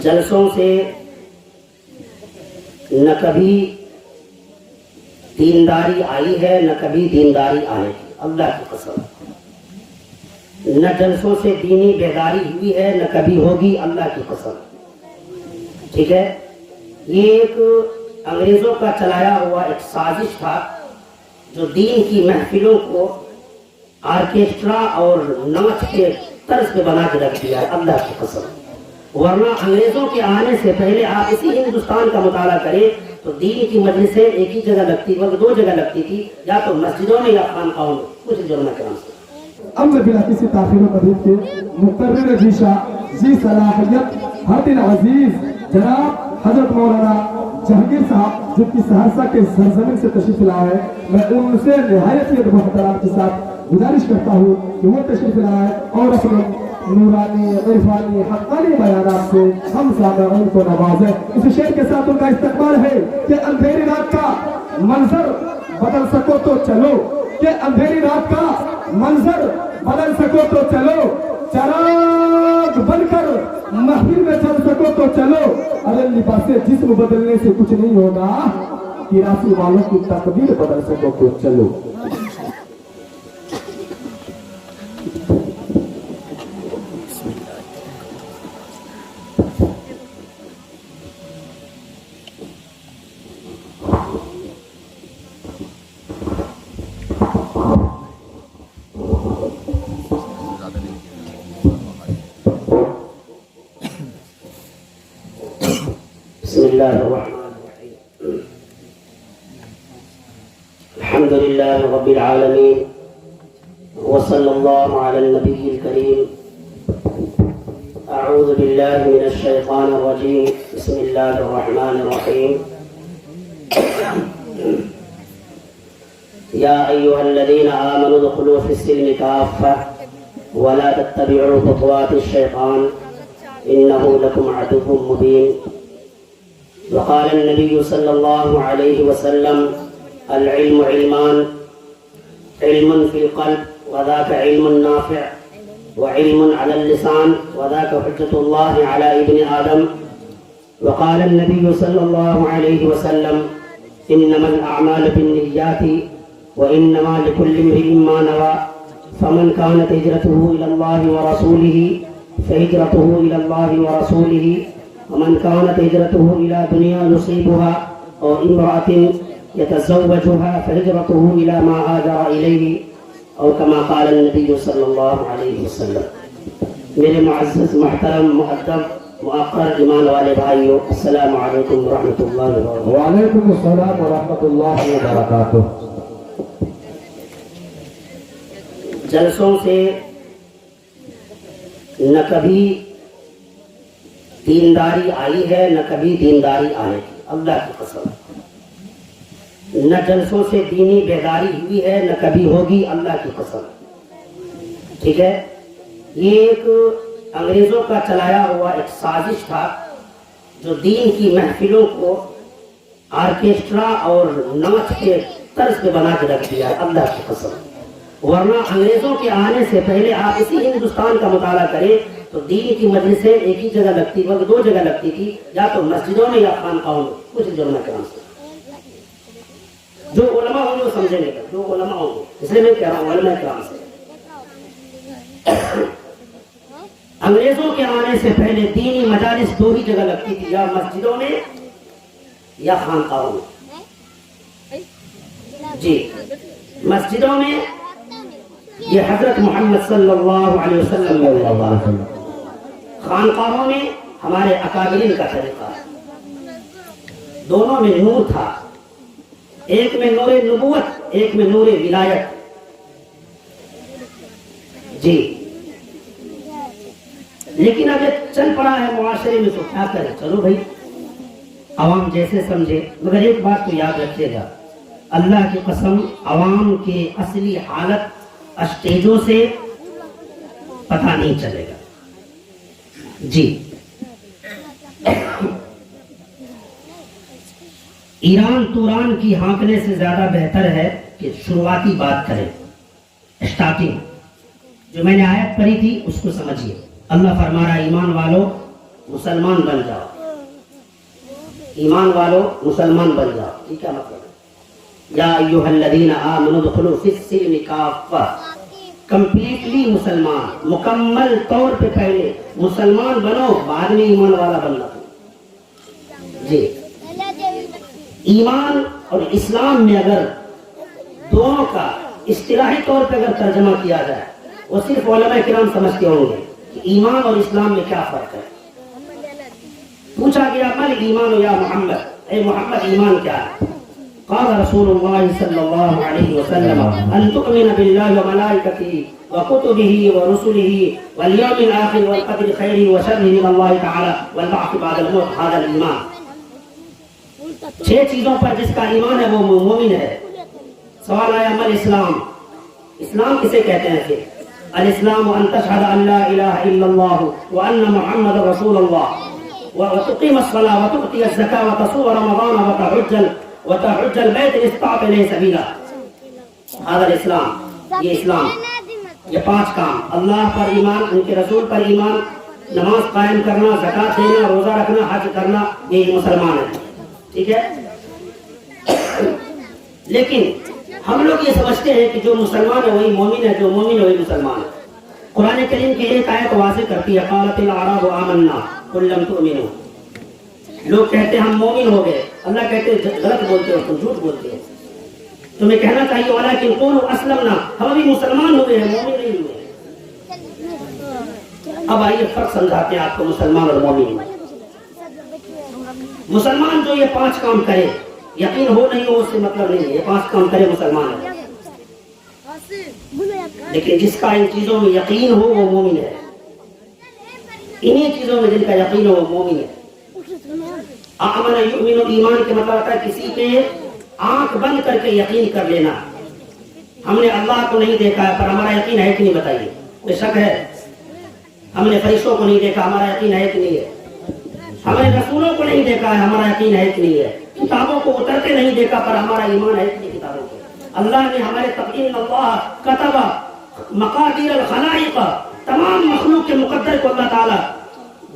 جلسوں سے نہ کبھی دینداری آئی ہے نہ کبھی دینداری آئے گی، اللہ کی قسم۔ نہ جلسوں سے دینی بیداری ہوئی ہے نہ کبھی ہوگی، اللہ کی قسم۔ ٹھیک ہے، یہ ایک انگریزوں کا چلایا ہوا ایک سازش تھا جو دین کی محفلوں کو آرکیسٹرا اور ناچ کے طرز پہ بنا کے رکھ دیا ہے، اللہ کی قسم۔ ورنہ انگریزوں کے آنے سے پہلے آپ اسی ہندوستان کا مطالعہ کریں تو دین کی مجلسیں ایک ہی جگہ لگتی، بلکہ دو جگہ لگتی تھی، یا تو مسجدوں میں یا خانقاہوں میں، کچھ علماء کرام سے۔ امر بلا کسی تاخیر و تردید کے مقرر ذیشا ذی صلاحیت حاضر عزیز جناب حضرت مولانا جہانگیر صاحب جو کہ سہرسہ کے سرزمین سے تشریف لائے ہیں، میں ان سے نہایت ہی ادب و احترام کے ساتھ گزارش کرتا ہوں کہ وہ تشریف لائے اور اپنے نورانی عرفانی حقانی بیانات سے ہم سامعین کو نوازیں۔ اس شعر کے ساتھ ان کا استقبال ہے کہ اندھیری رات کا منظر بدل سکو تو چلو، کہ اندھیری رات کا منظر بدل سکو تو چلو، چراغ بن کر محفل میں چل سکو تو چلو، اگر لباس جسم بدلنے سے کچھ نہیں ہوگا، کراسی والوں کی تقدیر بدل سکو تو چلو۔ بسم الله الرحمن الرحيم الحمد لله رب العالمين وصلى الله على النبي الكريم أعوذ بالله من الشيطان الرجيم بسم الله الرحمن الرحيم يا أيها الذين آمنوا ادخلوا في السلم كافة ولا تتبعوا خطوات الشيطان إنه لكم عدو مبين وقال النبي صلى الله عليه وسلم العلم علمان، علم في القلب وذاك علم نافع، وعلم على اللسان وذاك حجة الله على ابن آدم، وقال النبي صلى الله عليه وسلم إنما الأعمال بالنيات وإنما لكل امرئ ما نوى، فمن كانت هجرته إلى الله ورسوله فهجرته إلى الله ورسوله، ومن كانت هجرته إلى دنيا يصيبها أو امرأة يتزوجها فهجرته إلى ما هاجر إليه، أو كما قال النبي صلى الله عليه وسلم۔ میرے معزز محترم مؤدب مؤخر ایمان والے بھائیو، السلام علیکم ورحمۃ اللہ وبرکاتہ۔ وعلیکم السلام ورحمۃ اللہ وبرکاتہ۔ جلسوں سے نہ کبھی دینداری آئی ہے نہ کبھی دینداری آئے گی، اللہ کی قسم۔ نہ جلسوں سے دینی بیداری ہوئی ہے نہ کبھی ہوگی، اللہ کی قسم۔ ٹھیک ہے، یہ ایک انگریزوں کا چلایا ہوا ایک سازش تھا جو دین کی محفلوں کو آرکیسٹرا اور ناچ کے طرز پہ بنا کے رکھ دیا ہے، اللہ کی قسم۔ ورنہ انگریزوں کے آنے سے پہلے آپ اسی ہندوستان کا مطالعہ کریں تو دین کی مجلسیں ایک ہی جگہ لگتی، بلکہ دو جگہ لگتی تھی، یا تو مسجدوں میں یا خانقاہوں میں، کچھ علماء کرام سے۔ جو علماء ہوں گے وہ سمجھیں گے، جو علماء ہوں گے، اس لیے میں کہہ رہا ہوں علماء کرام سے۔ انگریزوں کے آنے سے پہلے دینی مجالس دو ہی جگہ لگتی تھی، یا مسجدوں میں یا خانقاہوں میں۔ جی، مسجدوں میں یہ حضرت محمد صلی اللہ علیہ وسلم، خانقاہوں میں ہمارے اکابرین کا طریقہ، دونوں میں نور تھا، ایک میں نور نبوت، ایک میں نور ولایت۔ جی، لیکن اب یہ چل پڑا ہے معاشرے میں، تو کیا کریں، چلو بھائی عوام جیسے سمجھے، مگر ایک بات تو یاد رکھیے گا، اللہ کی قسم عوام کی اصلی حالت اسٹیجوں سے پتہ نہیں چلے گا۔ جی، ایران توران کی ہانکنے سے زیادہ بہتر ہے کہ شروعاتی بات کریں، اسٹارٹنگ جو میں نے آیت پڑھی تھی اس کو سمجھیے۔ اللہ فرما رہا ہے ایمان والو مسلمان بن جاؤ. ایمان والو مسلمان بن جاؤ. یہ کیا مطلب ہے؟ یا ایھا الذین آمنوا ادخلوا فی السلم کافہ. کمپلیٹلی مسلمان، مکمل طور پہ پہلے مسلمان بنو، بعد میں ایمان والا بننا. جی ایمان اور اسلام میں اگر دونوں کا اصطلاحی طور پہ اگر ترجمہ کیا جائے، وہ صرف علماء کرام سمجھتے ہوں گے کہ ایمان اور اسلام میں کیا فرق ہے. پوچھا گیا مل ایمان یا محمد، اے محمد ایمان کیا ہے؟ قال رسول اللہ صلی اللہ علیہ وسلم ان تؤمن باللہ وملائکتہ وکتبہ ورسلہ والیوم الآخر والقدر خیرہ وشرہ من اللہ تعالی والبعث بعد الموت. هذا الایمان. 6 چیزوں پر جس کا ایمان ہے وہ مومن ہے. سوال آیا مل اسلام، اسلام کسے کہتے ہیں؟ پھر الاسلام ان تشهد ان لا الہ الا اللہ وان محمد رسول اللہ وتقیم الصلاة وتؤتی الزکاة وتصوم رمضان وتحج البیت ان استطعت الیہ سبیلا. هذا الاسلام. یہ اسلام، یہ 5 کام: اللہ پر ایمان، ان کے رسول پر ایمان، نماز قائم کرنا، زکات دینا، روزہ رکھنا، حج کرنا، یہ مسلمان ہے. ٹھیک ہے. لیکن ہم لوگ یہ سمجھتے ہیں کہ جو مسلمان ہے وہی مومن ہے، جو مومن ہے وہی مسلمان ہے. قرآن کریم کی ایک آیت واضح کرتی ہے قالت الاعراب آمنا قل لم تؤمنوا. لوگ کہتے ہیں ہم مومن ہو گئے، اللہ کہتے ہیں غلط بولتے ہو، تم جھوٹ بولتے ہو. تمہیں کہنا چاہیے ولکن قولوا اسلمنا، ہم ابھی مسلمان ہو گئے ہیں، مومن نہیں ہوئے. اب آئیے فرق سمجھاتے ہیں آپ کو مسلمان اور مومن میں. مسلمان جو یہ 5 کام کرے، یقین ہو نہیں ہو اس سے مطلب نہیں ہے، یہ 5 کام کرے مسلمان ہے. لیکن جس کا ان چیزوں میں یقین ہو وہ مومن ہے. انہی چیزوں میں جن کا یقین ہو وہ مومن ہے. آمن یؤمن، ایمان کے مطلب ہوتا ہے کسی پہ آنکھ بند کر کے یقین کر لینا. ہم نے اللہ کو نہیں دیکھا ہے پر ہمارا یقین ہے کہ نہیں؟ بتائیے، کوئی شک ہے؟ ہم نے فرشتوں کو نہیں دیکھا، ہمارا یقین ہے کہ نہیں ہے؟ ہم نے رسولوں کو نہیں دیکھا ہے، ہمارا یقین ہے کہ نہیں ہے؟ کتابوں کو اترتے نہیں دیکھا پر ہمارا ایمان ہے کہ نہیں کتابوں کو؟ اللہ نے ہمارے تقدیر اللہ کتب مقادیر الخلائق، تمام مخلوق کے مقدر کو اللہ تعالیٰ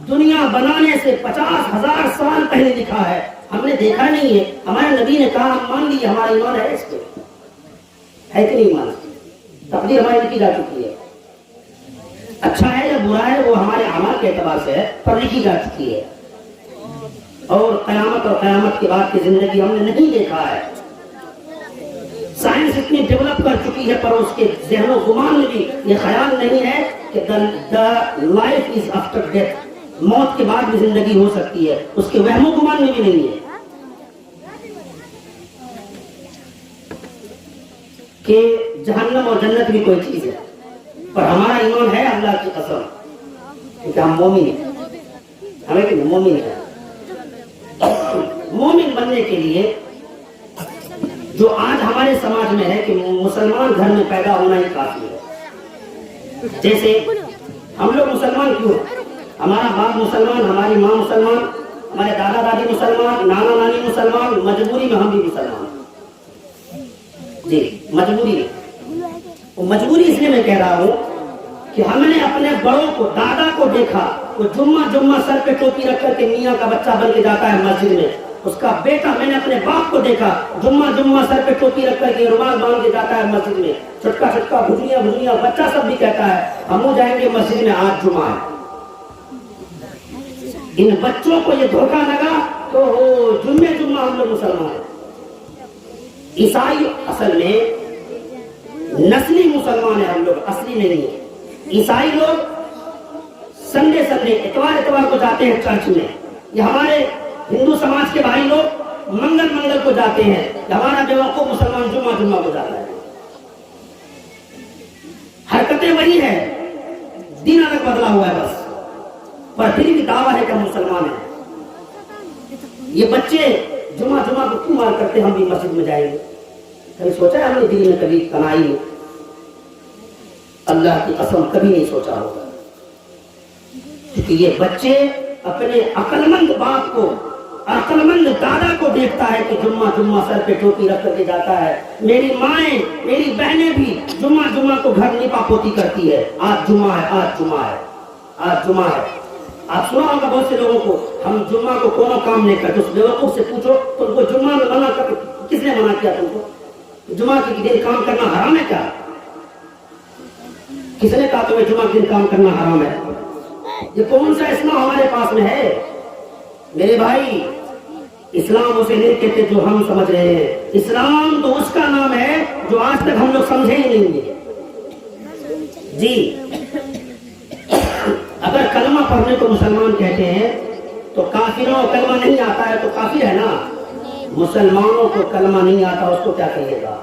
دنیا بنانے سے 50,000 سال پہلے لکھا ہے. ہم نے دیکھا نہیں ہے، ہمارے نبی نے کہا ہم مان لیے، ہمارا ایمان ہے اس پہ. ہے کہ نہیں ایمان؟ تقدیر ہماری لکھی جا چکی ہے. اچھا ہے یا برا ہے وہ ہمارے اعمال کے اعتبار سے ہے پر لکھی جا چکی ہے. اور قیامت اور قیامت کے بعد کی زندگی ہم نے نہیں دیکھا ہے. سائنس اتنی ڈیولپ کر چکی ہے پر اس کے ذہن و گمان میں بھی یہ خیال نہیں ہے کہ لائف از آفٹر ڈیتھ، موت کے بعد بھی زندگی ہو سکتی ہے. اس کے وہم و گمان میں بھی نہیں ہے کہ جہنم اور جنت بھی کوئی چیز ہے. پر ہمارا ایمان ہے اللہ کی قسم کہ ہم مومن ہیں. ہمیں کہ مومن ہیں. مومن بننے کے لیے جو آج ہمارے سماج میں ہے کہ مسلمان گھر میں پیدا ہونا ہی کافی ہے. جیسے ہم لوگ مسلمان کیوں ہیں؟ ہمارا باپ مسلمان، ہماری ماں مسلمان، ہمارے دادا دادی مسلمان، نانا نانی مسلمان، مجبوری میں ہم بھی مسلمان. جی مجبوری ہے. وہ مجبوری اس لیے میں کہہ رہا ہوں کہ ہم نے اپنے بڑوں کو، دادا کو دیکھا وہ جمعہ سر پہ ٹوپی رکھ کر کے میاں کا بچہ بن کے جاتا ہے مسجد میں. اس کا بیٹا، میں نے اپنے باپ کو دیکھا جمعہ سر پہ ٹوپی رکھ کر کے رومال باندھ کے جاتا ہے مسجد میں. چھٹکا بھجنیا بچہ سب بھی کہتا ہے ہم جائیں گے مسجد میں، آج جمعہ ہے. ان بچوں کو یہ دھوکہ لگا تو جمعہ ہم لوگ مسلمان ہیں. عیسائی اصل میں نسلی مسلمان ہیں، ہم لوگ اصلی نہیں ہیں. عیسائی لوگ سنڈے اتوار کو جاتے ہیں چرچ میں. یہ ہمارے ہندو سماج کے بھائی لوگ منگل کو جاتے ہیں. ہمارا بیوقوف مسلمان جمعہ کو جاتا ہے. حرکتیں وہی ہے، دین الگ بدلا ہوا ہے بس، پر پھر بھی دعویٰ ہے کہ ہم مسلمان ہیں. یہ بچے جمعہ کو کیوں مار کرتے ہم بھی مسجد میں جائیں گے؟ کبھی سوچا ہے ہم نے دل میں؟ کبھی کنائی میں؟ اللہ کی قسم کبھی نہیں سوچا ہوگا. کیونکہ یہ بچے اپنے عقل مند باپ کو، عقل مند دادا کو دیکھتا ہے کہ جمعہ سر پہ ٹوپی رکھ کر کے جاتا ہے. میری مائیں، میری بہنیں بھی جمعہ کو گھر نیپا پوتی کرتی ہے. آج جمعہ ہے. آپ سنا ہوگا بہت سے لوگوں کو ہم جمعہ کو کون کام نہیں کرتے. اس بیوقوف سے پوچھو تم کو جمعہ میں منع کر کس نے منع کیا تم کو؟ جمعہ کے دن کام کرنا حرام ہے کیا؟ کس نے کہا تمہیں جمعہ کے دن کام کرنا حرام ہے؟ یہ کون سا اسلام ہمارے پاس میں ہے؟ میرے بھائی اسلام اسے نہیں کہتے جو ہم سمجھ رہے ہیں. اسلام تو اس کا نام ہے جو آج تک ہم لوگ سمجھے ہی نہیں گے. جی اگر کلمہ پڑھنے کو مسلمان کہتے ہیں تو کافروں کو کلمہ نہیں آتا ہے تو کافر ہے نا. مسلمانوں کو کلمہ نہیں آتا اس کو کیا کہیے گا؟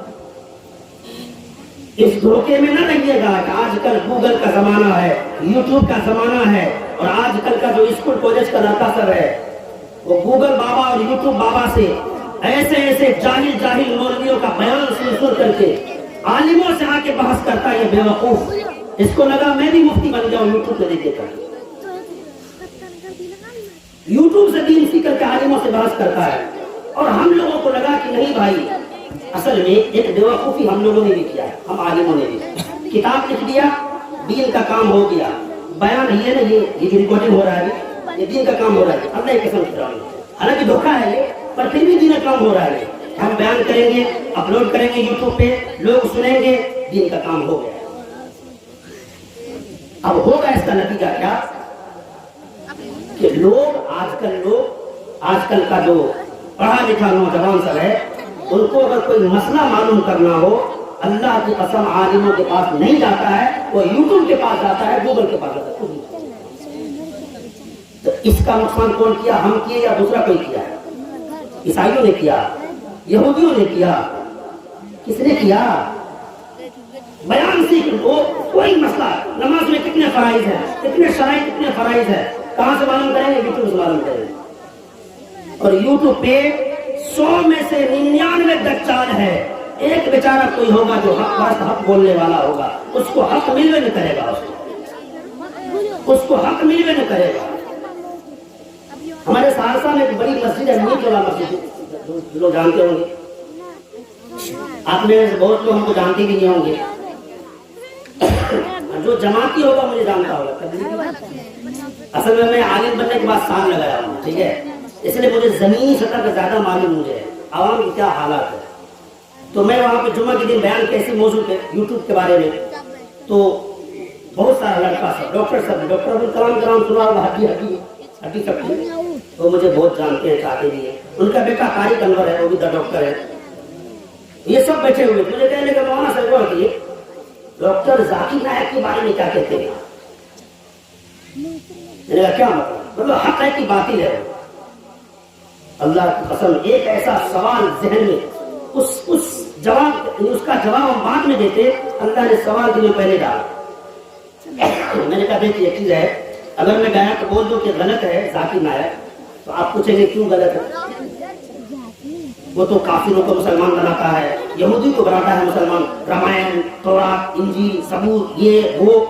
اس دھوکے میں نہ رہیے گا کہ آج کل گوگل کا زمانہ ہے, یوٹیوب کا زمانہ ہے, اور آج کل کا جو اسکول کالج کا لڑکا سب ہے وہ گوگل بابا اور یوٹیوب بابا سے ایسے ایسے جاہل مولویوں کا بیان سن کر کے عالموں سے آ کے بحث کرتا ہے. یہ بیوقوف, اس کو لگا میں بھی مفتی بن جاؤں یوٹیوب سے دیکھ کر, یوٹیوب سے دین سیکھ کر کے عالموں سے بحث کرتا ہے. اور ہم لوگوں کو لگا کہ نہیں بھائی, اصل میں ایک بیوقوفی ہم لوگوں نے بھی کیا ہے, ہم عالموں نے بھی کتاب لکھ دیا, دین کا کام ہو گیا. بیان یہ نا یہ جو ریکارڈنگ ہو رہا ہے یہ دین کا کام ہو رہا ہے. اللہ کی قسم کر رہا ہوں, حالانکہ دھوکہ ہے یہ, پر پھر بھی دین کا کام ہو رہا ہے. ہم بیان کریں گے, اپلوڈ کریں گے یوٹیوب پہ, لوگ سنیں گے, دین کا کام ہو گیا. اب ہوگا اس کا نتیجہ کیا کہ آج کل کا جو پڑھا لکھا نوجوان سب ہے ان کو اگر کوئی مسئلہ معلوم کرنا ہو, اللہ کی قسم عالموں کے پاس نہیں جاتا ہے, وہ یوٹیوب کے پاس جاتا ہے, گوگل کے پاس جاتا ہے. تو اس کا نقصان کون کیا؟ ہم کیے یا دوسرا کوئی کیا ہے؟ عیسائیوں نے کیا, یہودیوں نے کیا, کس نے کیا؟ بیان سیکھ لو, کوئی مسئلہ, نماز میں کتنے فرائض ہیں, کتنے شرائط, کتنے فرائض ہیں, کہاں سے معلوم کریں گے؟ یوٹیوب سے معلوم کریں گے. اور یوٹیوب پہ 100 میں سے 99 دجال ہے, ایک بیچارہ کوئی ہوگا جو حق بولنے والا ہوگا, اس کو حق ملوے نہ کرے گا, اس کو حق ملوے نہ کرے گا. ہمارے سہرسہ میں ایک بڑی مسجد ہے, نیت والا مسجد, لوگ جانتے ہوں گے, آپ میں سے بہت لوگ ہم کو جانتے بھی نہیں ہوں گے. جو جماعتی ہوگا مجھے جانتا ہوگا. اصل میں عالم بننے کے بعد سال لگایا ہوں, ٹھیک ہے, اس لیے مجھے زمینی سطح پہ زیادہ معلوم مجھے عوام کی کیا حالات ہے. تو میں وہاں پہ جمعہ کے دن بیان کیسے موضوع پہ یوٹیوب کے بارے میں, تو بہت سارا لڑکا سب, ڈاکٹر سب, ڈاکٹر ابوالکلام کرام سنا ہوگا, ہڈی سب کی, وہ مجھے بہت جانتے ہیں, چاہتے بھی ہیں. ان کا بیٹا طارق انور ہے, وہ بھی ڈاکٹر ہے. یہ سب بیٹھے ہوئے مجھے کہنے لگا مولانا صاحب کہ ڈاکٹر ذاکر نائک کے بارے میں کیا کہتے ہیں؟ میں نے کہا کیا مطلب حق ہے کہ باطل ہے؟ اللہ کی قسم ایک ایسا سوال ذہن میں, اس کا جواب ہم بعد میں دیتے, اللہ نے سوال دل میں پہلے ڈالا. میں نے کہا دیکھیے ایک چیز ہے, اگر میں گیا تو بول دوں کہ غلط ہے ذاکر نائک, تو آپ پوچھیں گے کیوں غلط ہے؟ وہ تو کافروں کو مسلمان بناتا ہے, یہودی کو بناتا ہے مسلمان, رامائن, تورات, انجیل, زبور, یہ وہ.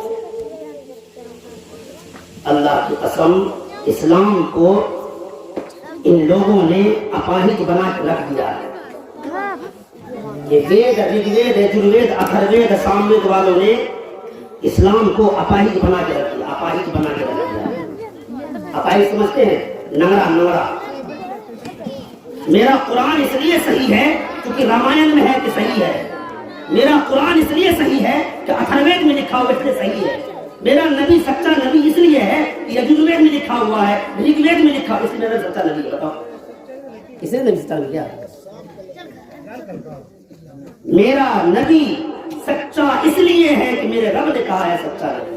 اللہ کی قسم اسلام کو ان لوگوں نے اپاہج بنا کے رکھ دیا ہے. یہ وید, رگ وید, یجروید, اتھروید, ساموید والوں نے اسلام کو اپاہج بنا کے رکھ دیا, اپاہج بنا کے رکھ دیا. اپاہج سمجھتے ہیں؟ ننگڑا. میرا قرآن اس لیے صحیح ہے کیونکہ رامائن میں ہے کہ صحیح ہے. میرا قرآن اس لیے صحیح ہے کہ اتھروید میں لکھا ہوا اس لیے صحیح ہے. میرا نبی سچا نبی اس لیے ہے کہ یجروید میں لکھا ہوا ہے, رگ وید میں لکھا ہوا, اس لیے میرا سچا نبی ہے. بتاؤ کس نے نبی سچا کیا؟ میرا نبی سچا اس لیے ہے کہ میرے رب نے کہا ہے سچا نبی.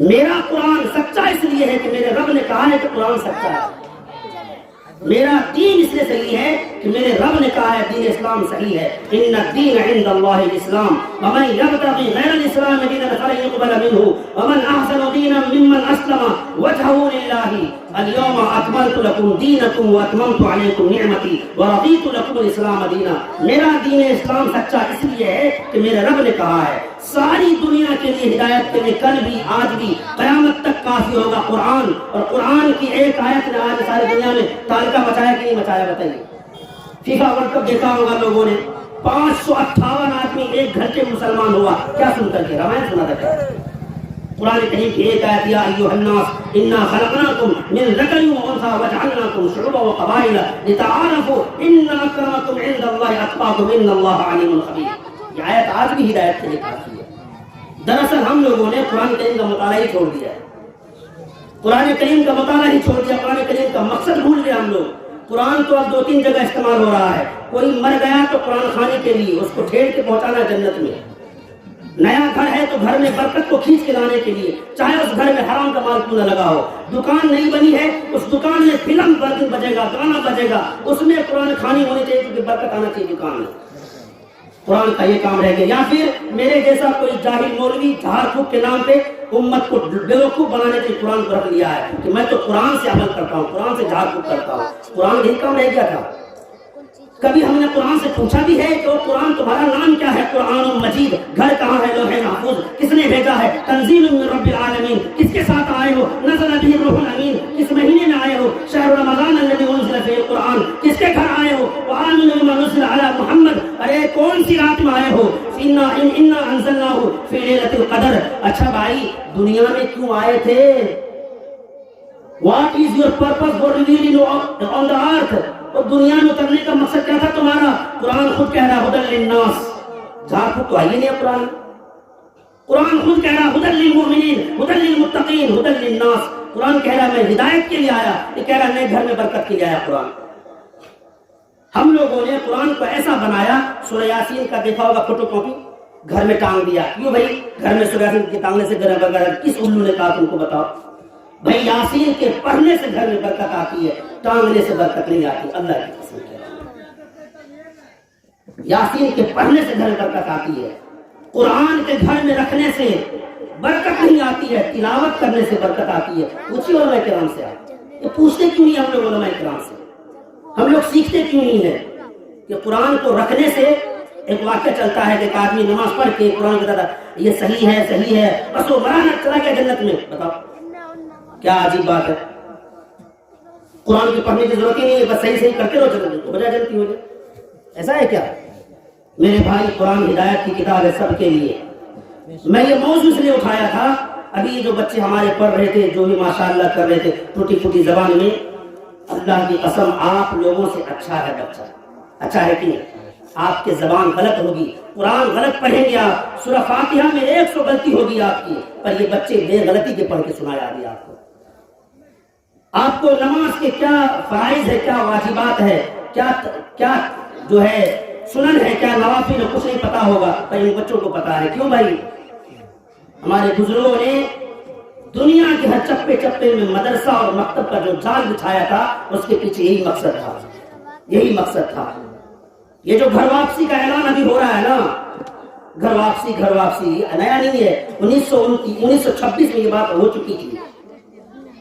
میرا قرآن سچا اس لیے ہے کہ میرے رب نے کہا ہے کہ قرآن سچا ہے. میرا دین اس لیے صحیح ہے کہ میرے رب نے کہا ہے دین اسلام صحیح ہے. ان الدین عند اللہ الاسلام ومن یبتغی غیر الاسلام دینا فلن يقبل منه ومن احسن دینا ممن اسلم وجهه لله اليوم اکملت لکم دینکم واتممت علیکم نعمتی ورضیت لکم الاسلام دینا. میرا دین اسلام سچا اس لیے ہے کہ میرے رب نے کہا ہے. ساری دنیا کے لیے ہدایت کے لیے کل بھی آج بھی قیامت تک کافی ہوگا قرآن. اور قرآن کی ایک آیت نے آج ساری دنیا میں تعلقہ مچایا کہ نہیں مچایا؟ بتائیے. فیفا ورلڈ کپ دیکھا ہوگا لوگوں نے, 558 آدمی ایک گھر کے مسلمان ہوا. کیا سن کر کے؟ رامائن سنا تھا کیا؟ قرآن کریم کی ایک آیت یا ایھا الناس انا خلقناکم من ذکر و انثی وجعلناکم شعوبا وقبائل لتعارفوا ان اکرمکم عند اللہ اتقاکم ان اللہ علیم خبیر. یہ آیت آج بھی ہدایت کے لیے کافی ہے. دراصل ہم لوگوں نے قرآن کریم کا مطالعہ ہی چھوڑ دیا ہے. قرآن کریم کا مطالعہ ہی چھوڑ دیا. قرآن کریم کا مقصد بھول گئے ہم لوگ. قرآن تو اب 2-3 جگہ استعمال ہو رہا ہے. کوئی مر گیا تو قرآن خانے کے لیے اس کو ٹھیل کے پہنچانا جنت میں. نیا گھر ہے تو گھر میں برکت کو کھینچ کے لانے کے لیے، چاہے اس گھر میں حرام کا مال کیوں نہ لگا ہو. دکان نہیں بنی ہے، اس دکان میں فلم بجے گا، گانا بجے گا، اس میں قرآن خانی ہونی چاہیے کیونکہ برکت آنا چاہیے دکان میں. قرآن کا یہ کام رہ گیا. یا پھر میرے جیسا کوئی جاہل مولوی جھاڑ پھونک کے نام پہ امت کو بیوقوف بنانے کے لیے قرآن کو رکھ لیا ہے کہ میں تو قرآن سے عمل کرتا ہوں، قرآن سے جھاڑ پھونک کرتا ہوں. قرآن یہی کام رہ گیا تھا. کبھی ہم نے قرآن سے پوچھا بھی ہے کہ قرآن تمہارا نام کیا ہے؟ قرآن مجید. گھر کہاں ہے؟ لوح محفوظ. کس نے بھیجا ہے؟ تنزیل من رب العالمین. کس کے ساتھ آئے ہو؟ نزل به الروح الامین. کس مہینے میں آئے ہو؟ شہر رمضان الذی انزل فیہ القرآن. کس کے گھر آئے ہو؟ وآمنوا بما نزل علی محمد. ارے کون سی رات میں آئے ہو؟ انا انزلناہ فی لیلۃ القدر. اچھا بھائی دنیا میں کیوں آئے تھے؟ What is your purpose for revealing on the earth? اور دنیا میں اترنے کا مقصد کیا تھا تمہارا؟ قرآن خود کہہ رہا ہدی للناس. جھاڑ پھونک تو آئیے نہیں قرآن. قرآن خود کہہ رہا ہدی للمؤمنین ہدی للمتقین ہدی للناس. قرآن کہہ رہا میں ہدایت کے لیے آیا. یہ کہہ رہا میں گھر میں برکت کے لیے آیا. قرآن ہم لوگوں نے قرآن کو ایسا بنایا، سورہ یاسین کا دیکھا ہوگا فوٹو کاپی گھر میں ٹانگ دیا. کیوں بھائی؟ گھر میں سورہ یاسین کے ٹانگنے سے گھر بغیر کس الو نے کہا تم کو بتاؤ؟ بھائی یاسین کے پڑھنے سے گھر میں برکت آتی ہے، ٹانگنے سے برکت نہیں آتی. اللہ کی قسم ہے. یاسین کے پڑھنے سے گھر میں برکت آتی ہے. قرآن کے گھر میں رکھنے سے برکت نہیں آتی ہے، تلاوت کرنے سے برکت آتی ہے. پوچھیے علماء کرام سے. آپ یہ پوچھتے کیوں نہیں ہم لوگ علماء کرام سے؟ ہم لوگ سیکھتے کیوں نہیں ہیں کہ قرآن کو رکھنے سے ایک واقعہ چلتا ہے کہ ایک آدمی نماز پڑھ کے قرآن کہتا تھا یہ صحیح ہے صحیح ہے، بس وہ مرا نہ چلا گیا جنت میں. بتاؤ کیا عجیب بات ہے. قرآن کی پڑھنے کی ضرورت ہی نہیں ہے، بس صحیح صحیح کرتے رہو جنت ہو جائے جنتی ہو جائے. ایسا ہے کیا؟ میرے بھائی قرآن ہدایت کی کتاب ہے سب کے لیے. میں یہ موضوع اس لیے اٹھایا تھا، ابھی جو بچے ہمارے پڑھ رہے تھے جو بھی ماشاءاللہ کر رہے تھے ٹوٹی پھوٹی زبان میں، اللہ کی قسم آپ لوگوں سے اچھا ہے بچہ. اچھا ہے کہ نہیں؟ آپ کی زبان غلط ہوگی، قرآن غلط پڑھیں گے آپ، سورہ فاتحہ میں 100 غلطی ہوگی آپ کی، پر یہ بچے بے غلطی کے پڑھ کے سنایا دیا آپ کو. آپ کو نماز کے کیا فرائض ہے، کیا واجبات ہے، کیا جو ہے سنن ہے، کیا نوافل ہے، کچھ نہیں پتا ہوگا، پر ان بچوں کو پتا ہے. کیوں بھائی؟ ہمارے بزرگوں نے دنیا کے ہر چپے چپے میں مدرسہ اور مکتب کا جو جال بچھایا تھا اس کے پیچھے یہی مقصد تھا، یہی مقصد تھا. یہ جو گھر واپسی کا اعلان ابھی ہو رہا ہے نا، گھر واپسی نیا نہیں ہے. 1926 میں یہ بات ہو چکی تھی.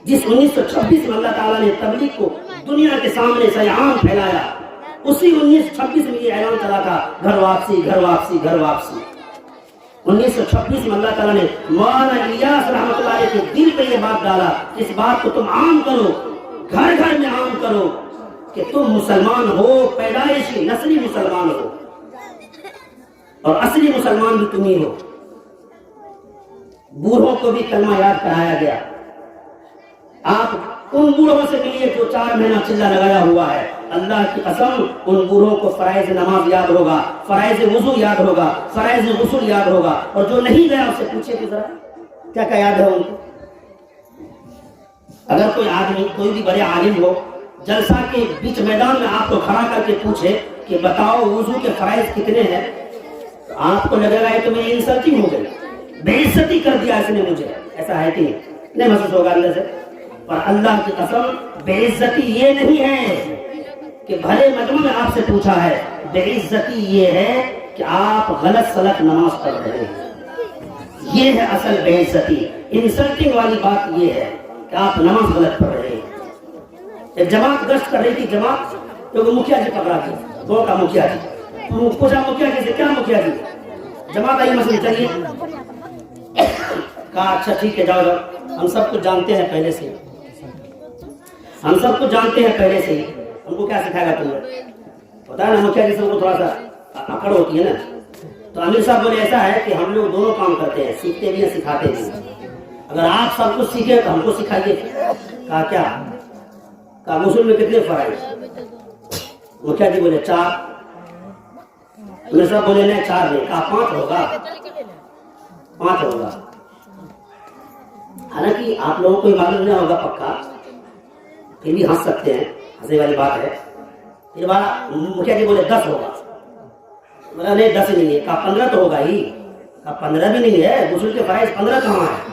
جس 1926 میں اللہ تعالیٰ نے تبلیغ کو دنیا کے سامنے سے عام پھیلایا، اسی 1926 میں یہ اعلان چلا تھا گھر واپسی گھر واپسی گھر واپسی. 1926 میں اللہ تعالیٰ نے مولانا الیاس رحمۃ اللہ علیہ کے دل پہ یہ بات ڈالا، اس بات کو تم عام کرو، گھر گھر میں عام کرو کہ تم مسلمان ہو، پیدائشی نسلی مسلمان ہو، اور اصلی مسلمان بھی تم ہی ہو. بوڑھوں کو بھی کلمہ یاد کرایا گیا. آپ ان بوڑھوں سے ملیے جو 4 مہینہ چلہ لگایا ہوا ہے. اللہ کی قسم ان بوڑھوں کو فرائض نماز یاد ہوگا، فرائض وضو یاد ہوگا، فرائض غسل یاد ہوگا. اور جو نہیں گیا اس سے پوچھے کہ ذرا کیا کیا یاد ہے ان کو. اگر کوئی آدمی کوئی بھی بڑے عالم ہو جلسہ کے بیچ میدان میں آپ کو کھڑا کر کے پوچھے کہ بتاؤ وضو کے فرائض کتنے ہیں، تو آپ کو لگے گا یہ تو میری انسلٹنگ ہو گئی، بے عزتی کر دیا اس نے مجھے. ایسا ہے کہ نہیں محسوس ہوگا اندر سے؟ اور اللہ کی قسم بے عزتی یہ نہیں ہے کہ بھلے مجمع میں آپ سے پوچھا ہے، بے عزتی یہ ہے کہ آپ غلط سلط نماز پڑھ رہے ہیں. یہ ہے اصل بے عزتی. انسلٹنگ والی بات یہ ہے کہ آپ نماز غلط پڑھ رہے ہیں. ایک جماعت گشت کر رہی تھی، جماعت تو مکھیا جی پکڑا تھی، گاؤں کا مکھیا جی. پوچھا مکھیا جی سے کیا مکھیا جی؟ جماعت آئی مسئلہ چلیے. کہا اچھا ٹھیک ہے جاؤ. ہم سب کچھ جانتے ہیں پہلے سے، ہم سب کچھ جانتے ہیں پہلے سے ہی. ہم کو کیا سکھائے گا تمہیں؟ پتا ہے نا مکھیا جی سے کو تھوڑا سا اکڑ ہوتی ہے نا. تو امیر صاحب بولے ایسا ہے کہ ہم لوگ دونوں کام کرتے ہیں، سیکھتے بھی ہیں سکھاتے بھی ہیں. اگر آپ سب کچھ سیکھیں تو ہم کو سکھائیے. کہا کیا؟ کہا غسل میں کتنے فرائض؟ مکھیا جی بولے 4. صاحب بولے نہیں 4 نہیں. کہا 5 ہوگا. 5 ہوگا. حالانکہ آپ لوگوں کو معلوم نہیں ہوگا پکا، پھر بھی ہنس سکتے ہیں، ہنسنے والی بات ہے. پھر مکھیا جی بولے 10 ہوگا. بولا نہیں 10 نہیں ہے. کہا 15 تو ہوگا ہی. کہا 15 بھی نہیں ہے، غسل کے فرائض 15 کہاں ہے؟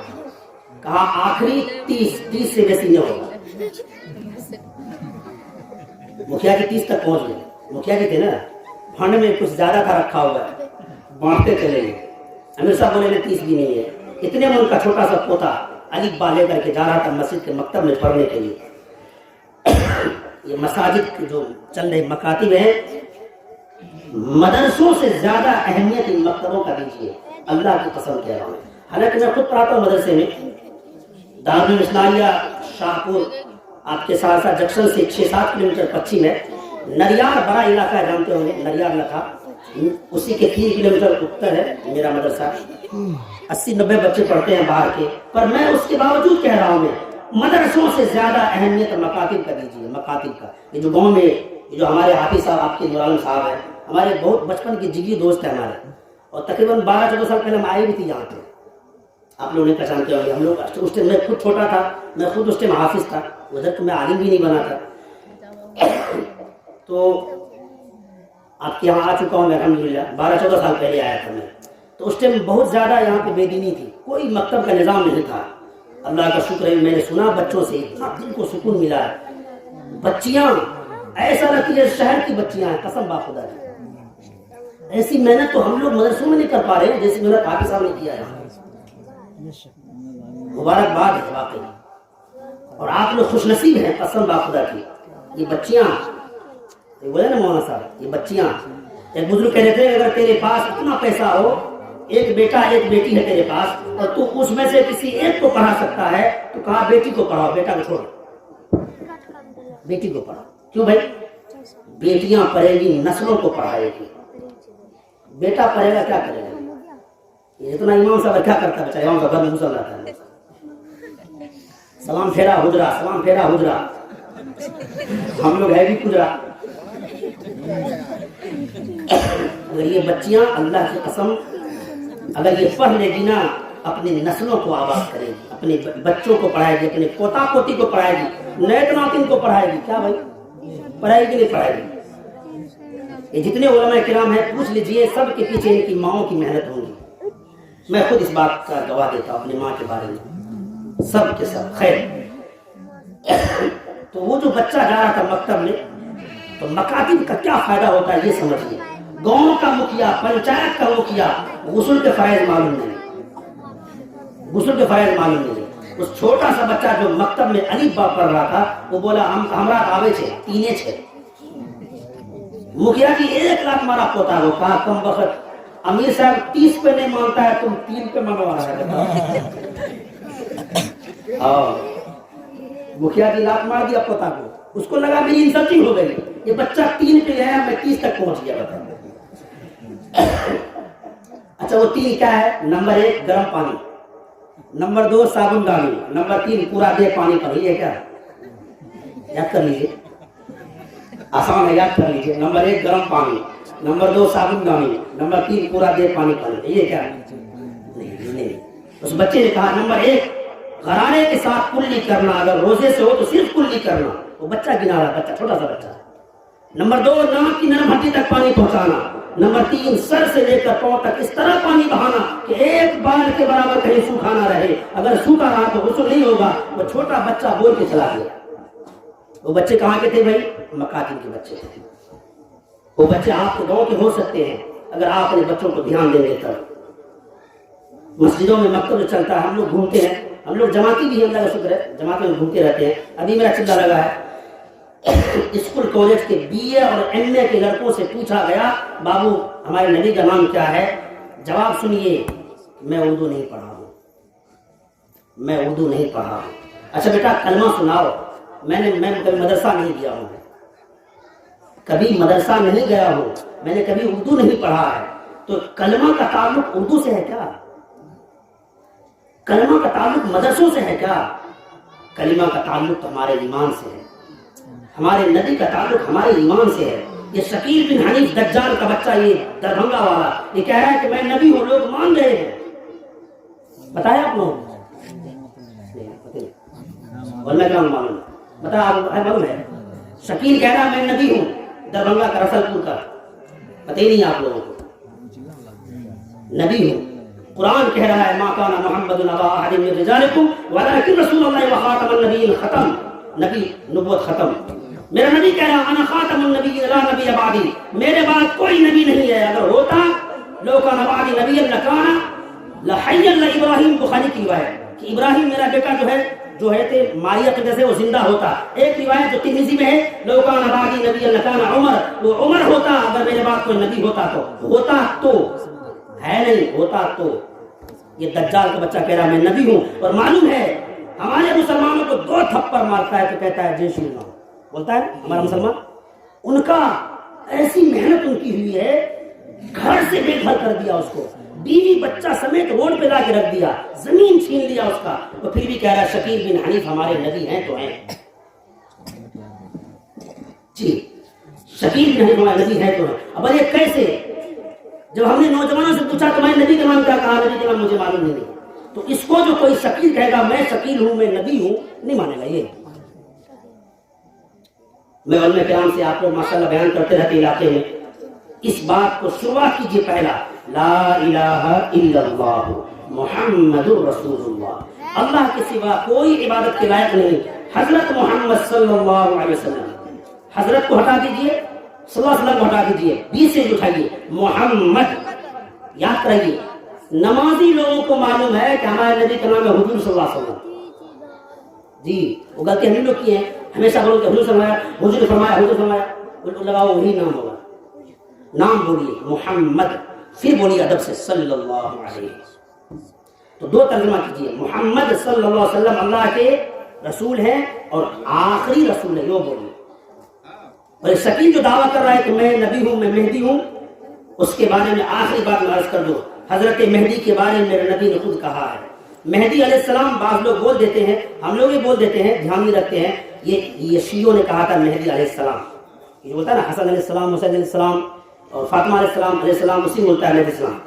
کہا آخری 30 سے بیسی نہیں ہوگا. مکھیا جی 30 تک پہنچ گئے. مکھیا جی تھے نا، فنڈ میں کچھ زیادہ تھا رکھا ہوا ہے، بانٹتے چلے گئے. امیر صاحب بولے 30 بھی نہیں ہے. اتنے میں ان کا چھوٹا سا پوتا الف با لے کر کے جا رہا تھا مسجد کے مکتب میں پڑھنے کے لیے. یہ مساجد کے جو چل رہے مکاتب ہیں، مدرسوں سے زیادہ اہمیت ان مکتبوں کا دیجیے، اللہ کی قسم کہہ رہا ہوں. حالانکہ میں خود پڑھاتا ہوں مدرسے میں، دارالاسلامیہ شاہپور، آپ کے سہرسہ جنکشن سے 6-7 کلومیٹر پچھم ہے. نریار بڑا علاقہ ہے، جانتے ہوں گے نریار لکھا، اسی کے 3 کلومیٹر اتر ہے میرا مدرسہ. 80-90 بچے پڑھتے ہیں باہر کے. پر میں اس کے باوجود کہہ رہا ہوں، میں مدرسوں سے زیادہ اہمیت مکاتب کا دیجیے. مکاتب کا یہ جو گاؤں میں یہ جو ہمارے حافظ صاحب، آپ کے نور عالم صاحب ہیں، ہمارے بہت بچپن کے جگری دوست ہیں ہمارے، اور تقریباً 12-14 سال پہلے ہم آئے بھی تھے یہاں پہ. آپ لوگ نے پہچانتے ہوں گے. ہم لوگ اس ٹائم، میں خود چھوٹا تھا، میں خود اس ٹائم حافظ تھا، ادھر تو میں عالم بھی نہیں بنا تھا. تو آپ کے یہاں آ چکا ہوں میں الحمدللہ. 12-14 سال پہلے آیا تھا میں. تو اس ٹائم بہت زیادہ یہاں پہ بے دینی تھی، کوئی مکتب کا نظام نہیں تھا. اللہ کا شکر ہے، میں نے سنا بچوں سے اتنا دل کو سکون ملا ہے. بچیاں ایسا لگتی ہے شہر کی بچیاں ہیں، قسم با خدا ہے. ایسی محنت تو ہم لوگ مدرسوں میں نہیں کر پا رہے ہیں جیسی محنت حافظ صاحب نے کیا ہے. مبارکباد ہے واقعی. اور آپ لوگ خوش نصیب ہیں قسم با خدا کی. یہ بچیاں، یہ بولے نا مولانا صاحب، یہ بچیاں، ایک بزرگ کہہ رہے تھے اگر تیرے پاس اتنا پیسہ ہو، ایک بیٹا ایک بیٹی ہے تیرے پاس، اور تو اس میں سے کسی ایک کو پڑھا سکتا ہے تو کہا بیٹی کو پڑھاؤ، بیٹا کو چھوڑو، بیٹی کو پڑھاؤ. کیوں بھائی؟ بیٹیاں پڑھے گی نسلوں کو پڑھائے گی. بیٹا پڑھے گا کیا کرے گا؟ اتنا امام صاحب کیا کرتا ہے بچہ؟ امام صاحب گھر میں گھسل رہتا ہے، سلام پھیرا حجرا، سلام پھیرا حجرا. ہم لوگ ہے بھی کجرا. اگر یہ بچیاں اللہ کی قسم اگر یہ پڑھ لے گی نا، اپنی نسلوں کو آباد کرے گی، اپنے بچوں کو پڑھائے گی، اپنے پوتا پوتی کو پڑھائے گی، نیک ناطن کو پڑھائے گی. کیا بھائی پڑھائے گی نہیں پڑھائے گی؟ یہ جتنے علماء کرام ہیں پوچھ لیجئے، سب کے پیچھے ان کی ماؤں کی محنت ہوگی. میں خود اس بات کا گواہ دیتا ہوں اپنی ماں کے بارے میں، سب کے سب. خیر، تو وہ جو بچہ جا رہا تھا مکتب میں، تو مکاتب کا کیا فائدہ ہوتا ہے یہ سمجھیے. گاؤں کا مکھیا، پنچایت کا مکھیا، غسل کے فرائض معلوم نہیں، غسل کے فرائض معلوم نہیں. اس چھوٹا سا بچہ جو مکتب میں الف با پڑھ رہا تھا، وہ بولا ہمارا آوے چھے 3 چھے. مکھیا جی 1 لاکھ مارا پوتا وہ. کہا کم وقت امیر صاحب 30 پہ نہیں مانتا ہے، تم 3 پہ منوا رہا ہے. مکھیا جی لاکھ مار دیا پوتا کو. اس کو لگا میری انسلٹنگ ہو گئی، یہ بچہ 3 پہ گیا، میں 30 تک پہنچ گیا. بتا اچھا وہ 3 کیا ہے؟ نمبر 1 گرم پانی، نمبر 2 صابن ڈالو، نمبر 3 پورا دے پانی پر. یہ کیا یاد کر لیجیے، آسان ہے، یاد کر لیجیے. نمبر 1 گرم پانی، نمبر 2 صابن ڈالو، نمبر 3 پورا دے پانی پر. یہ کیا نہیں. اس بچے نے کہا نمبر 1 غرانے کے ساتھ کلی کرنا، اگر روزے سے ہو تو صرف کلی کرنا. وہ بچہ گنا رہا، بچہ چھوٹا سا بچہ. نمبر 2 ناک کی نرم ہڈی تک پانی پہنچانا. نمبر 3 سر سے لے کر پاؤں تک اس طرح پانی بہانا کہ ایک بال کے برابر کہیں سوکھا نہ رہے. اگر سوکھا رہا تو غسل نہیں ہوگا. وہ چھوٹا بچہ بول کے چلا گیا. وہ بچے کہاں کے تھے بھائی؟ مکاتب کے بچے تھے. وہ بچے آپ کے گاؤں کے ہو سکتے ہیں اگر آپ اپنے بچوں کو دھیان دیں گے تب. مسجدوں میں مکتب چلتا ہے، ہم لوگ گھومتے ہیں، ہم لوگ جماعتی بھی ہیں، اللہ کا شکر ہے جماعتوں میں گھومتے رہتے ہیں. ابھی میرا چلا لگا ہے، اسکول کالج کے BA اور MA کے لڑکوں سے پوچھا گیا بابو ہمارے نبی کا نام کیا ہے؟ جواب سنیے، میں اردو نہیں پڑھا ہوں، میں اردو نہیں پڑھا ہوں. اچھا بیٹا کلمہ سناؤ. میں کبھی مدرسہ نہیں گیا ہوں، کبھی مدرسہ نہیں گیا ہوں، میں نے کبھی اردو نہیں پڑھا ہے. تو کلمہ کا تعلق اردو سے ہے کیا؟ کلمہ کا تعلق مدرسوں سے ہے کیا؟ کلمہ کا تعلق تو ہمارے ایمان سے ہے، ہمارے نبی کا تعلق ہمارے ایمان سے ہے۔ یہ شکیل بن حنیف دجال کا بچہ، یہ دربھنگا والا، یہ کہہ رہا ہے کہ میں نبی ہوں، لوگ مان رہے ہیں۔ بتایا آپ لوگ؟ واللہ کیا معلوم بتا آپ معلوم ہے؟ شکیل کہہ رہا ہے میں نبی ہوں، دربھنگا کا، رسل پور کا، پتہ ہی نہیں آپ لوگوں کو، نبی ہوں۔ قرآن کہہ رہا ہے ما کان محمد ابا احد من رجالکم ولکن رسول اللہ وخاتم النبیین، ختم، نبی نبوت ختم۔ میرا نبی کہہ رہا انا خاتم النبیین لا نبی بعدی، میرے بعد کوئی نبی نہیں ہے، اگر ہوتا لو کان بعدی نبی لکان لحی ابراہیم، بخاری کی روایت کہ ابراہیم میرا بیٹا جو ہے تھے ماریہ کی وجہ سے وہ زندہ ہوتا۔ ایک روایت جو ترمذی میں ہے لو کان بعدی نبی لکان عمر، وہ عمر ہوتا اگر میرے بعد کوئی نبی ہوتا تو، ہوتا تو ہے نہیں، ہوتا تو۔ یہ دجال کا بچہ کہہ رہا میں نبی ہوں، اور معلوم ہے ہمارے مسلمانوں کو 2 تھپڑ مارتا ہے تو کہتا ہے جے شری رام، بولتا ہے ہمارا مسلمان۔ ان کا ایسی محنت ان کی ہوئی ہے، گھر سے بے گھر کر دیا اس کو، بیوی بچہ سمیت روڈ پہ لا کے رکھ دیا، زمین چھین لیا اس کا، اور پھر بھی کہہ رہا ہے شکیل بن حنیف ہمارے نبی ہیں تو ہیں۔ جی شکیل بن حنیف ہمارے نبی ہیں تو ہیں۔ اب یہ کیسے؟ جب ہم نے نوجوانوں سے پوچھا تمہارے نبی کا نام کیا، کہا نبی کا نام مجھے معلوم نہیں۔ تو اس کو جو کوئی شکیل کہے گا میں شکیل ہوں، میں نبی ہوں، نہیں مانے گا یہ۔ میں علماء کرام سے آپ کو ماشاءاللہ بیان کرتے رہتے علاقے میں، اس بات کو شروعات کیجیے پہلا، لا الہ الا اللہ محمد رسول اللہ، اللہ کے سوا کوئی عبادت کے لائق نہیں، حضرت محمد صلی اللہ علیہ وسلم۔ حضرت کو ہٹا دیجیے، صلی اللہ علیہ وسلم کو ہٹا دیجیے، 20 سے اٹھائیے، محمد یاد کریے۔ نمازی لوگوں کو معلوم ہے کہ ہمارے نبی کا نام ہے حضور صلی اللہ علیہ وسلم۔ جی وہ غلطی ہم لوگ کی ہیں، ہمیشہ بولو کہ حضور فرمایا، حضور فرمایا، حضور فرمایا، لگاؤ وہی نام ہوگا۔ نام بولیے محمد، پھر بولیے ادب سے صلی اللہ علیہ وسلم۔ تو 2 ترجمہ کیجیے، محمد صلی اللہ علیہ وسلم اللہ کے رسول ہیں اور آخری رسول ہے، یہ بولیے۔ اور شکیل جو دعویٰ کر رہا ہے کہ میں نبی ہوں، میں مہدی ہوں، اس کے بارے میں آخری بات میں عرض کر دو، حضرت مہدی کے بارے میں میرے نبی نے خود کہا ہے۔ مہدی علیہ السلام بعض لوگ بول دیتے ہیں، ہم لوگ بھی بول دیتے ہیں، دھیان نہیں رکھتے ہیں، یہ شیعوں نے کہا تھا مہدی علیہ السلام، یہ بولتا ہے نا حسن علیہ السلام، حسین علیہ السلام اور فاطمہ علیہ السلام اسی بولتا ہے علیہ السلام۔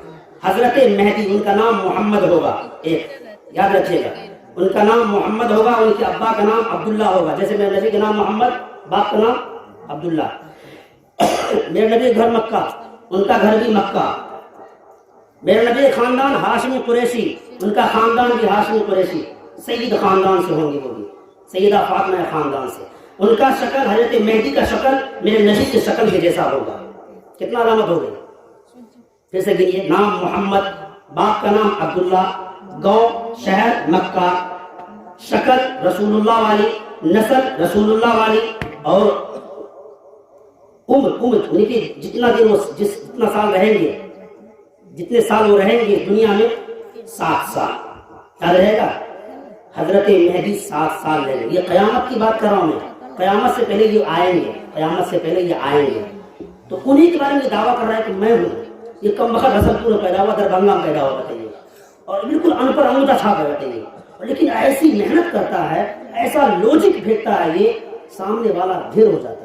حضرت مہدی ان کا نام محمد ہوگا، ایک یاد رکھیے گا، ان کا نام محمد ہوگا، ان کے ابا کا نام عبداللہ ہوگا، جیسے میرے نبی کا نام محمد، باپ کا نام عبداللہ۔ میرے نبی گھر مکہ، ان کا گھر بھی مکہ۔ میرے نبی خاندان ہاشمی قریشی، ان کا خاندان بھی ہاشمی قریشی، سید خاندان سے ہوں گے، وہ بھی سیدہ فاطمہ خاندان سے۔ ان کا شکل، حضرت مہدی کا شکل میرے نبی کی شکل کے جیسا ہوگا۔ کتنا علامت ہو گئی؟ پھر سے گنیے، نام محمد، باپ کا نام عبداللہ، گاؤں شہر مکہ، شکل رسول اللہ والی، نسل رسول اللہ والی، اور عمر یعنی کہ جتنا دن وہ جتنا سال رہیں گے، جتنے سال وہ رہیں گے دنیا میں، 7 سال یاد رہے گا۔ حضرت مہدی 7 سال رہیں گے، یہ قیامت کی بات کر رہا ہوں میں، قیامت سے پہلے یہ آئیں گے، قیامت سے پہلے یہ آئیں گے۔ تو انہی کے بارے میں دعویٰ کر رہا ہے کہ میں ہوں، یہ کم وقت رسل پور پیدا ہوا، دربھنگا میں پیدا ہوا، بتائیے، اور بالکل ان پر انگوٹھا چھاپ ہے، بتائیے، لیکن ایسی محنت کرتا ہے، ایسا لوجک پھینکتا ہے، یہ سامنے والا ڈھیر ہو جاتا ہے۔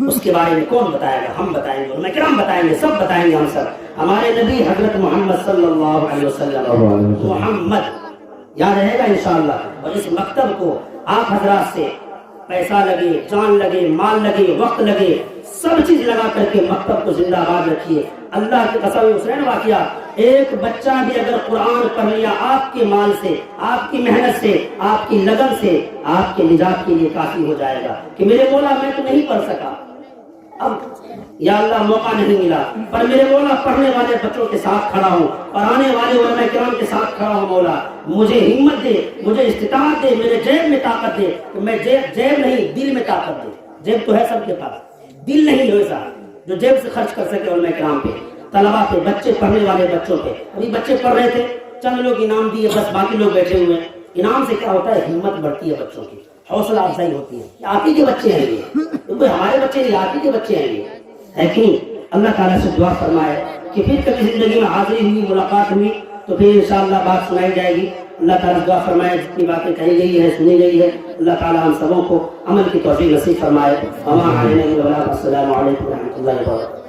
اس کے بارے میں کون بتائے گا؟ ہم بتائیں گے، علماء کرام بتائیں گے، سب بتائیں گے ہم سب۔ ہمارے نبی حضرت محمد صلی اللہ علیہ وسلم، محمد یاد رہے گا انشاءاللہ۔ اور اس مکتب کو آپ حضرات سے پیسہ لگے، جان لگے، مال لگے، وقت لگے، سب چیز لگا کر کے مکتب کو زندہ باد رکھیے۔ اللہ کی قسم، حسین واقعہ، ایک بچہ بھی اگر قرآن پڑھ لیا آپ کے مال سے، آپ کی محنت سے، آپ کی لگن سے، آپ کے نجات کے لیے کافی ہو جائے گا کہ میرے مولا میں تو نہیں پڑھ سکا، اب یا اللہ موقع نہیں ملا، پر میرے مولا پڑھنے والے بچوں کے ساتھ کھڑا ہوں، پڑھانے والے علماء کرام کے ساتھ کھڑا ہوں، مولا مجھے ہمت دے، مجھے استطاعت دے، میرے جیب میں طاقت دے، کہ میں جیب نہیں دل میں طاقت دے۔ جیب تو ہے سب کے پاس، دل نہیں ہے ایسا جو جیب سے خرچ کر سکے علماء کرام پہ، طلبا پہ، بچے پڑھنے والے بچوں پہ۔ ابھی بچے پڑھ رہے تھے، چند لوگ انعام دیے، بس باقی لوگ بیٹھے ہوئے ہیں۔ انعام سے کیا ہوتا ہے؟ ہمت بڑھتی ہے بچوں کی، حوصلہ افزائی ہوتی ہے۔ یہ آپ ہی کے بچے ہیں، یہ کوئی ہمارے بچے نہیں، آپ ہی کے بچے ہیں یہ، ہے کہ نہیں؟ اللہ تعالیٰ سے دعا فرمائے کہ پھر کبھی زندگی میں حاضری ہوئی، ملاقات ہوئی تو پھر انشاءاللہ بات سنائی جائے گی. اللہ تعالیٰ دعا فرمائے جتنی باتیں کہی گئی ہیں سنی گئی ہے اللہ تعالیٰ ہم سبوں کو عمل کی توفیق نصیب فرمائے. السلام علیکم و رحمۃ اللہ وبرکاتہ.